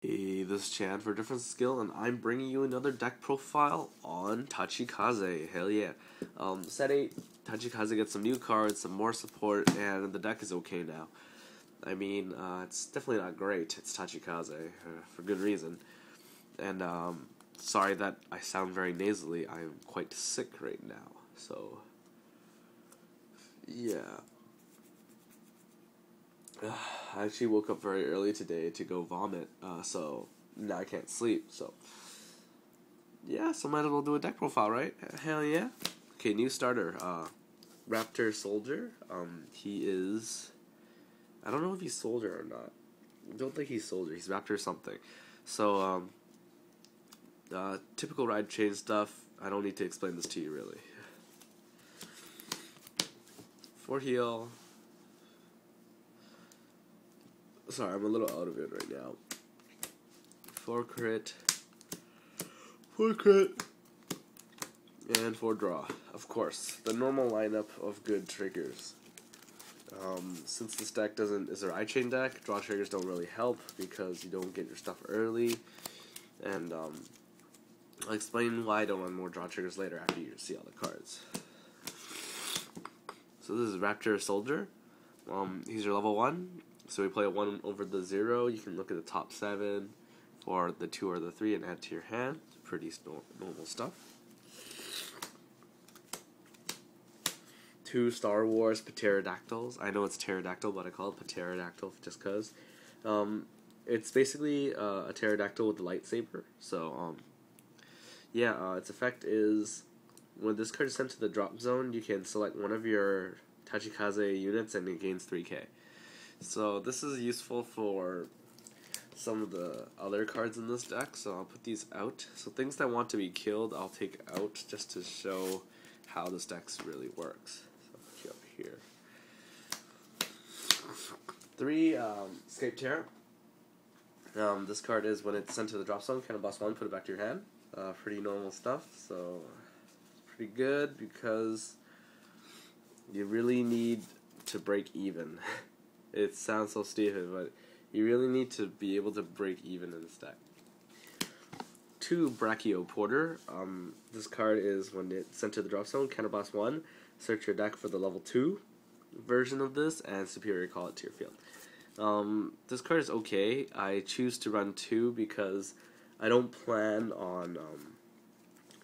Hey, this is Chad for DifferenceInSkill, and I'm bringing you another deck profile on Tachikaze. Hell yeah. Set 8, Tachikaze gets some new cards, some more support, and the deck is okay now. I mean, it's definitely not great. It's Tachikaze, for good reason. And, sorry that I sound very nasally. I'm quite sick right now, so, yeah. I actually woke up very early today to go vomit, so now I can't sleep, so yeah, so might as well do a deck profile, right? Hell yeah. Okay, new starter, Raptor Soldier. He is, I don't know if he's Soldier or not. I don't think he's Soldier, he's Raptor something. So, typical ride chain stuff. I don't need to explain this to you, really. 4 heal. Sorry, I'm a little out of it right now. 4 crit, and 4 draw. Of course, the normal lineup of good triggers. Since this deck is a ride chain deck, draw triggers don't really help because you don't get your stuff early. And I'll explain why I don't run more draw triggers later after you see all the cards. So this is Raptor Soldier. He's your level 1. So we play a 1 over the 0. You can look at the top 7 for the 2 or the 3 and add to your hand. Pretty normal stuff. 2 Star Wars Pterodactyls. I know it's pterodactyl, but I call it pterodactyl just because. It's basically a pterodactyl with a lightsaber. So, its effect is when this card is sent to the drop zone, you can select one of your Tachikaze units and it gains 3k. So this is useful for some of the other cards in this deck, so I'll put these out. So things that want to be killed, I'll take out just to show how this deck really works. So I'll put you up here. 3, Escape Terror. This card is when it's sent to the drop zone, kind of boss 1, put it back to your hand. Pretty normal stuff, so it's pretty good because you really need to break even. It sounds so stupid, but you really need to be able to break even in this deck. 2 Brachioporter. This card is when it's sent to the drop zone, counter boss 1, search your deck for the level 2 version of this, and superior call it to your field. This card is okay. I choose to run 2 because I don't plan on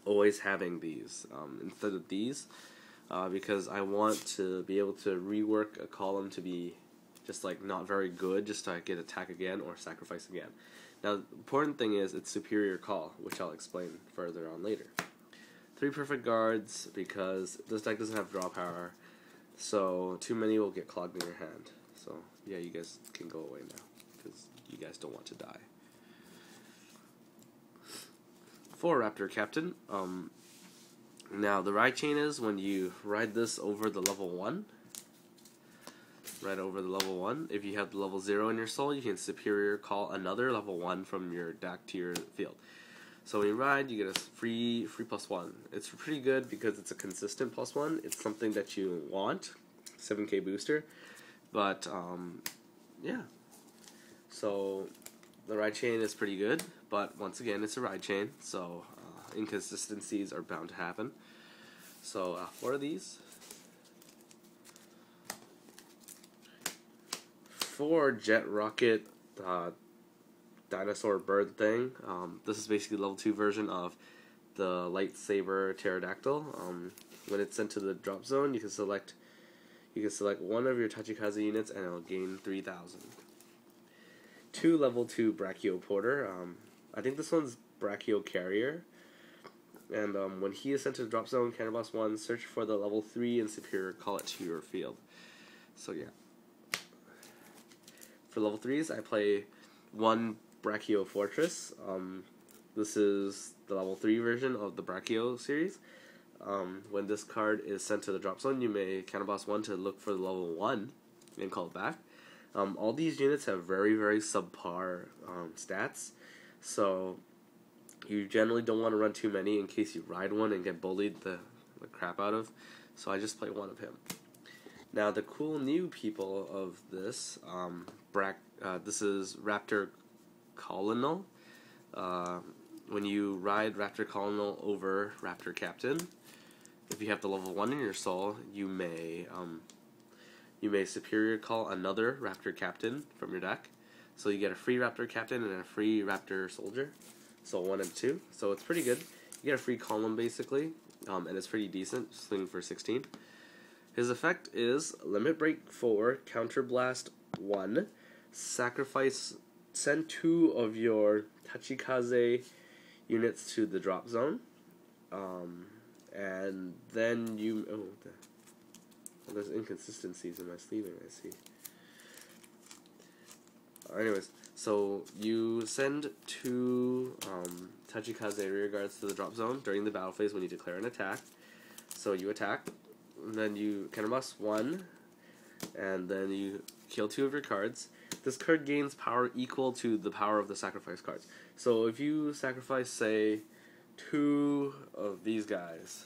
always having these instead of these, because I want to be able to rework a column to be just like not very good, just to get attack again or sacrifice again. Now, the important thing is it's superior call, which I'll explain further on later. 3 perfect guards because this deck doesn't have draw power, so too many will get clogged in your hand. So yeah, you guys can go away now because you guys don't want to die. 4 Raptor Captain. Now the ride chain is when you ride this over the level 1. Right over the level 1. If you have the level 0 in your soul, you can superior call another level 1 from your deck to your field. So when you ride, you get a free +1. It's pretty good because it's a consistent +1. It's something that you want, 7k booster. But yeah. So the ride chain is pretty good, but once again, it's a ride chain, so inconsistencies are bound to happen. So 4 of these. 4 Jet Rocket dinosaur bird thing. This is basically the level 2 version of the lightsaber pterodactyl. When it's sent to the drop zone, you can select one of your Tachikaze units and it'll gain 3,000. 2 level 2 Brachioporter. I think this one's Brachio Carrier. And when he is sent to the drop zone, counter boss 1, search for the level 3 and superior call it to your field. So yeah. For level 3s, I play 1 Brachio Fortress. This is the level 3 version of the Brachio series. When this card is sent to the drop zone, you may counter boss 1 to look for the level 1 and call it back. All these units have very, very subpar stats, so you generally don't want to run too many in case you ride one and get bullied the crap out of. So I just play 1 of him. Now, the cool new people of this, this is Raptor Colonel. When you ride Raptor Colonel over Raptor Captain, if you have the level 1 in your soul, you may superior call another Raptor Captain from your deck. So you get a free Raptor Captain and a free Raptor Soldier. So 1 and 2. So it's pretty good. You get a free column basically, and it's pretty decent, swinging for 16. His effect is Limit Break 4, Counterblast 1, sacrifice, send 2 of your Tachikaze units to the drop zone, and then you, there's inconsistencies in my sleeving, I see. Anyways, so you send 2 Tachikaze rear guards to the drop zone during the battle phase when you declare an attack. So you attack, and then you counterblast 1, and then you kill 2 of your cards. This card gains power equal to the power of the sacrifice cards. So if you sacrifice, say, 2 of these guys,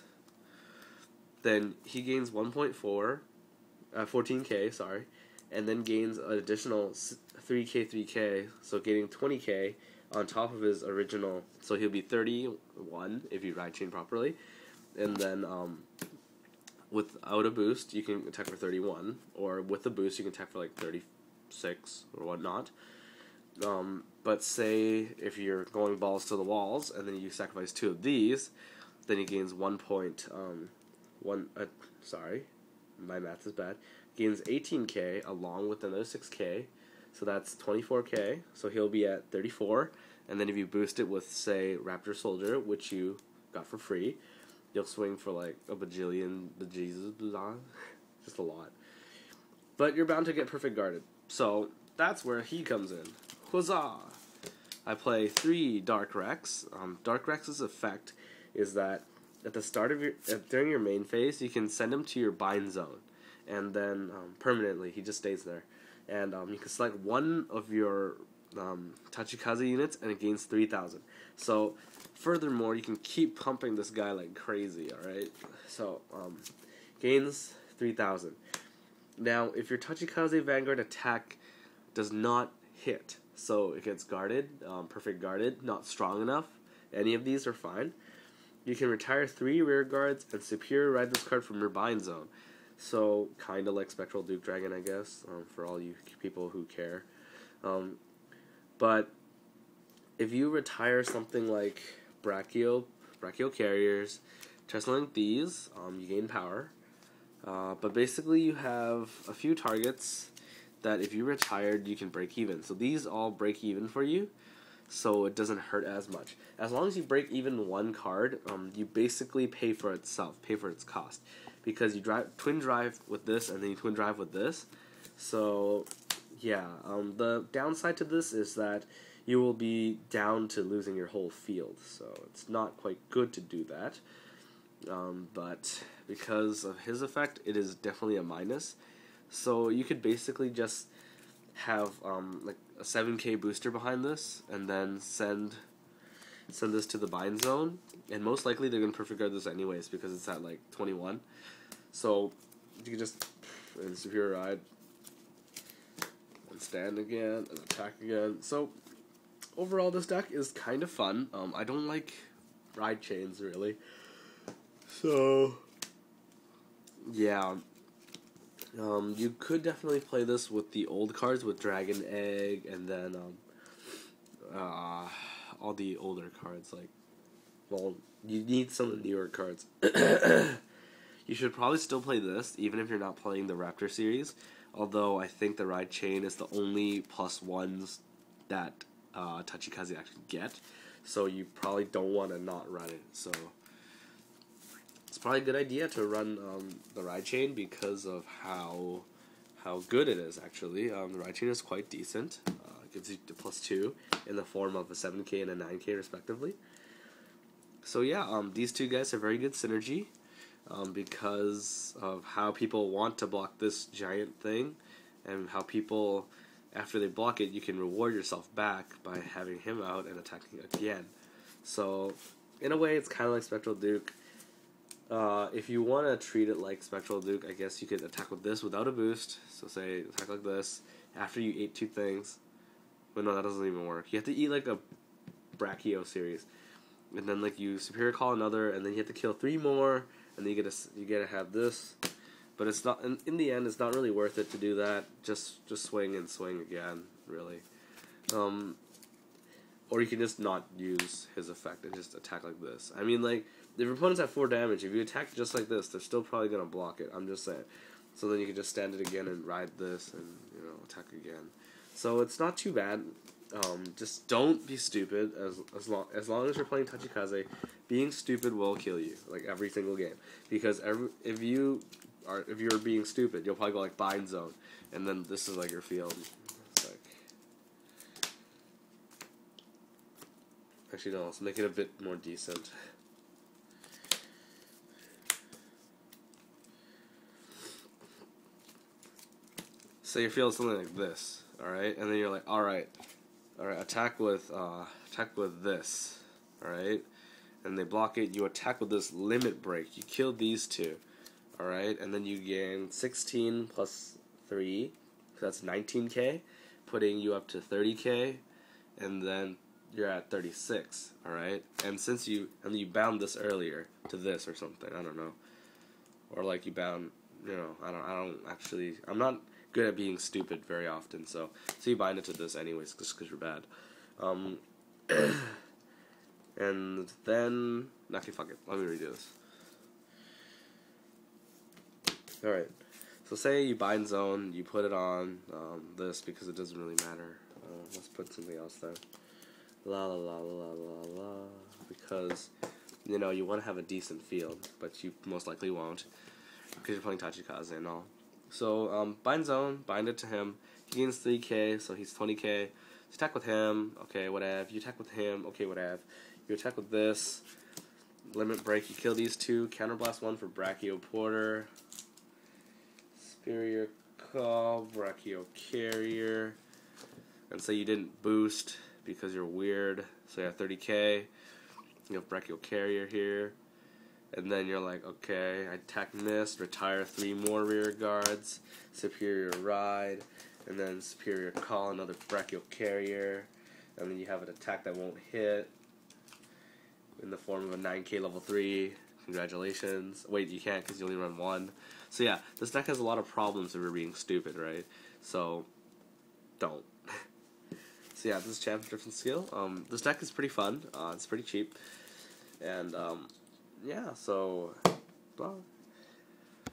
then he gains 14k, sorry, and then gains an additional 3k, so gaining 20k on top of his original. So he'll be 31 if you ride chain properly, and then without a boost you can attack for 31, or with a boost you can attack for like 36 or whatnot. But say if you're going balls to the walls and then you sacrifice 2 of these, then he gains sorry, my math is bad. Gains 18k along with another 6k, so that's 24k. So he'll be at 34, and then if you boost it with, say, Raptor Soldier, which you got for free, you'll swing for like a bajillion, just a lot. But you're bound to get perfect guarded, so that's where he comes in. Huzzah! I play 3 Dark Rex. Dark Rex's effect is that at the start of during your main phase, you can send him to your bind zone, and then permanently he just stays there. And you can select 1 of your Tachikaze units, and it gains 3,000. So furthermore, you can keep pumping this guy like crazy. All right, so gains 3,000. Now, if your Tachikaze Vanguard attack does not hit, so it gets guarded, perfect guarded, not strong enough, any of these are fine, you can retire 3 rear guards and superior ride this card from your bind zone. So, kind of like Spectral Duke Dragon, I guess, for all you people who care. But if you retire something like Brachial Carriers, Tesla these, you gain power. But basically you have a few targets that if you retired, you can break even. So these all break even for you, so it doesn't hurt as much. As long as you break even 1 card, you basically pay for itself, pay for its cost. Because you twin drive with this, and then you twin drive with this. So, yeah, the downside to this is that you will be down to losing your whole field. So it's not quite good to do that. But because of his effect, it is definitely a minus. So you could basically just have like a 7k booster behind this, and then send this to the bind zone, and most likely they're going to perfect guard this anyways because it's at like 21. So you can just superior ride and stand again and attack again. So overall, this deck is kind of fun. I don't like ride chains really, so yeah. You could definitely play this with the old cards, with Dragon Egg, and then all the older cards. Like, well, you need some of the newer cards. You should probably still play this, even if you're not playing the Raptor series. Although I think the Ride Chain is the only +1s that Tachikaze actually get, so you probably don't want to not run it. So it's probably a good idea to run the Ride Chain because of how good it is, actually. The Ride Chain is quite decent. It gives you the +2 in the form of a 7k and a 9k respectively. So yeah, these two guys have very good synergy because of how people want to block this giant thing, and how people, after they block it, you can reward yourself back by having him out and attacking again. So in a way, it's kind of like Spectral Duke. If you want to treat it like Spectral Duke, I guess you could attack with this without a boost. So say, attack like this, after you ate 2 things, But no, that doesn't even work. You have to eat like a Brachio series, and then like you superior call another, and then you have to kill 3 more, and then you get to have this. But it's not in the end. It's not really worth it to do that. Just swing and swing again, really. Or you can just not use his effect and just attack like this. I mean, like, if your opponent's at 4 damage, if you attack just like this, they're still probably going to block it. I'm just saying. So then you can just stand it again and ride this and, you know, attack again. So it's not too bad. Just don't be stupid. As long as you're playing Tachikaze, being stupid will kill you, like, every single game. Because if you're being stupid, you'll probably go, like, bind zone. And then this is, like, your field. Actually, no, let's make it a bit more decent. So you feel something like this, alright? And then you're like, alright, attack with this, alright? And they block it, you attack with this limit break. You kill these 2, alright? And then you gain 16 plus 3, so that's 19k, putting you up to 30k, and then you're at 36, alright? And since you bound this earlier to this or something, I don't know. Or like you bound, you know, I'm not good at being stupid very often, so you bind it to this anyways, just because you're bad. And then, okay, fuck it, let me redo this. Alright, so say you bind zone, you put it on this because it doesn't really matter. Let's put something else there. La la la la la la, because, you know, you want to have a decent field, but you most likely won't, because you're playing Tachikaze and all. So, bind zone, bind it to him, he gains 3k, so he's 20k, you attack with him, okay, whatever, you attack with him, okay, whatever, you attack with this, limit break, you kill these 2, counterblast 1 for Brachio Porter, superior call, Brachio Carrier, and say you didn't boost, because you're weird, so you have 30k, you have Brachio Carrier here, and then you're like, okay, I attack missed, retire 3 more rear guards, superior ride, and then superior call, another Brachio Carrier, and then you have an attack that won't hit, in the form of a 9k level 3, congratulations. Wait, you can't because you only run 1. So yeah, this deck has a lot of problems if you're being stupid, right? So, don't. So yeah, this is Champ DifferenceInSkill. This deck is pretty fun. It's pretty cheap. And, yeah, so, blah.